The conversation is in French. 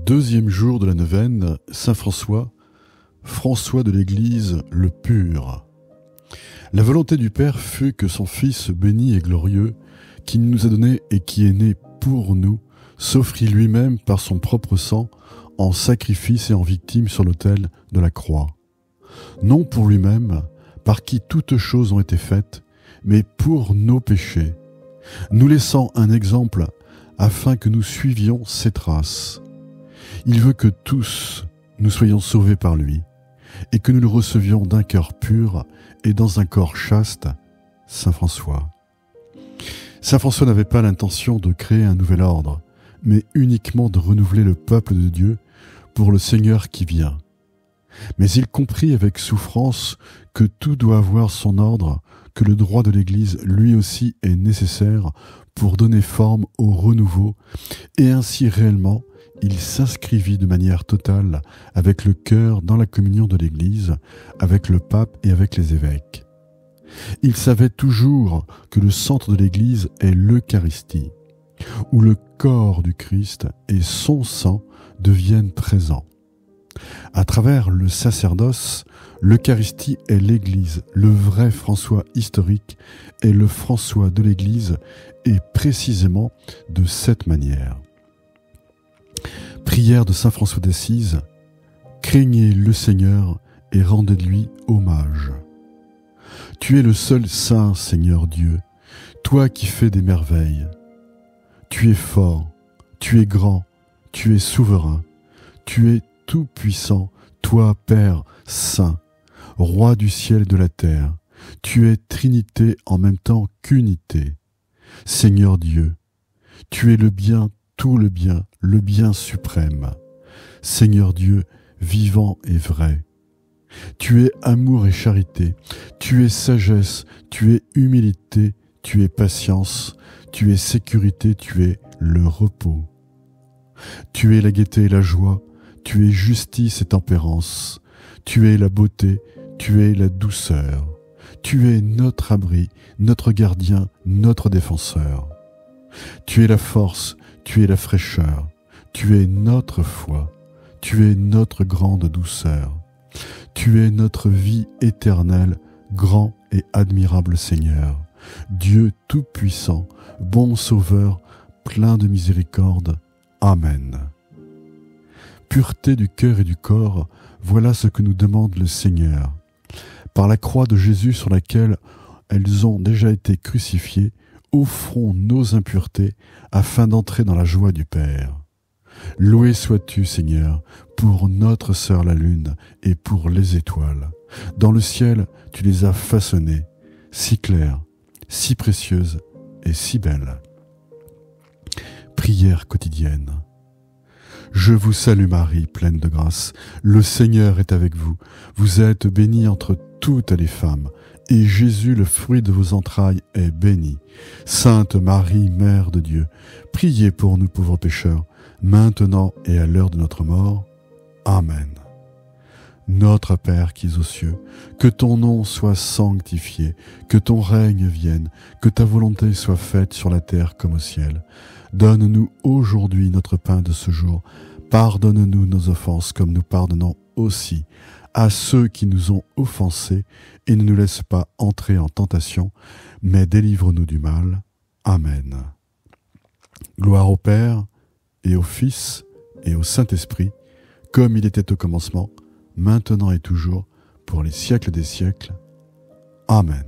Deuxième jour de la neuvaine, Saint François, François de l'Église le pur. La volonté du Père fut que son Fils béni et glorieux, qui nous a donné et qui est né pour nous, s'offrit lui-même par son propre sang en sacrifice et en victime sur l'autel de la croix. Non pour lui-même, par qui toutes choses ont été faites, mais pour nos péchés, nous laissant un exemple afin que nous suivions ses traces. Il veut que tous nous soyons sauvés par lui et que nous le recevions d'un cœur pur et dans un corps chaste, Saint François. Saint François n'avait pas l'intention de créer un nouvel ordre, mais uniquement de renouveler le peuple de Dieu pour le Seigneur qui vient. Mais il comprit avec souffrance que tout doit avoir son ordre, que le droit de l'Église lui aussi est nécessaire pour donner forme au renouveau, et ainsi réellement il s'inscrivit de manière totale avec le cœur dans la communion de l'Église, avec le pape et avec les évêques. Il savait toujours que le centre de l'Église est l'Eucharistie, où le corps du Christ et son sang deviennent présents. À travers le sacerdoce, l'Eucharistie est l'Église, le vrai François historique est le François de l'Église, et précisément de cette manière. Prière de Saint François d'Assise, craignez le Seigneur et rendez-lui hommage. Tu es le seul saint, Seigneur Dieu, toi qui fais des merveilles. Tu es fort, tu es grand, tu es souverain, tu es tout-puissant, toi Père saint, roi du ciel et de la terre. Tu es Trinité en même temps qu'unité. Seigneur Dieu, tu es le bien, tout le bien suprême. Seigneur Dieu, vivant et vrai. Tu es amour et charité, tu es sagesse, tu es humilité, tu es patience, tu es sécurité, tu es le repos. Tu es la gaieté et la joie, tu es justice et tempérance, tu es la beauté, tu es la douceur, tu es notre abri, notre gardien, notre défenseur. Tu es la force, tu es la fraîcheur, tu es notre foi, tu es notre grande douceur. Tu es notre vie éternelle, grand et admirable Seigneur, Dieu tout-puissant, bon Sauveur, plein de miséricorde. Amen. Pureté du cœur et du corps, voilà ce que nous demande le Seigneur. Par la croix de Jésus sur laquelle elles ont déjà été crucifiées, offrons nos impuretés afin d'entrer dans la joie du Père. Loué sois-tu, Seigneur, pour notre sœur la lune et pour les étoiles. Dans le ciel, tu les as façonnées, si claires, si précieuses et si belles. Prière quotidienne. Je vous salue Marie, pleine de grâce. Le Seigneur est avec vous. Vous êtes bénie entre toutes les femmes, et Jésus, le fruit de vos entrailles, est béni. Sainte Marie, Mère de Dieu, priez pour nous pauvres pécheurs, maintenant et à l'heure de notre mort. Amen. Notre Père qui es aux cieux, que ton nom soit sanctifié, que ton règne vienne, que ta volonté soit faite sur la terre comme au ciel. Donne-nous aujourd'hui notre pain de ce jour. Pardonne-nous nos offenses comme nous pardonnons aussi à ceux qui nous ont offensés, et ne nous laisse pas entrer en tentation, mais délivre-nous du mal. Amen. Gloire au Père, et au Fils, et au Saint-Esprit, comme il était au commencement, maintenant et toujours, pour les siècles des siècles. Amen.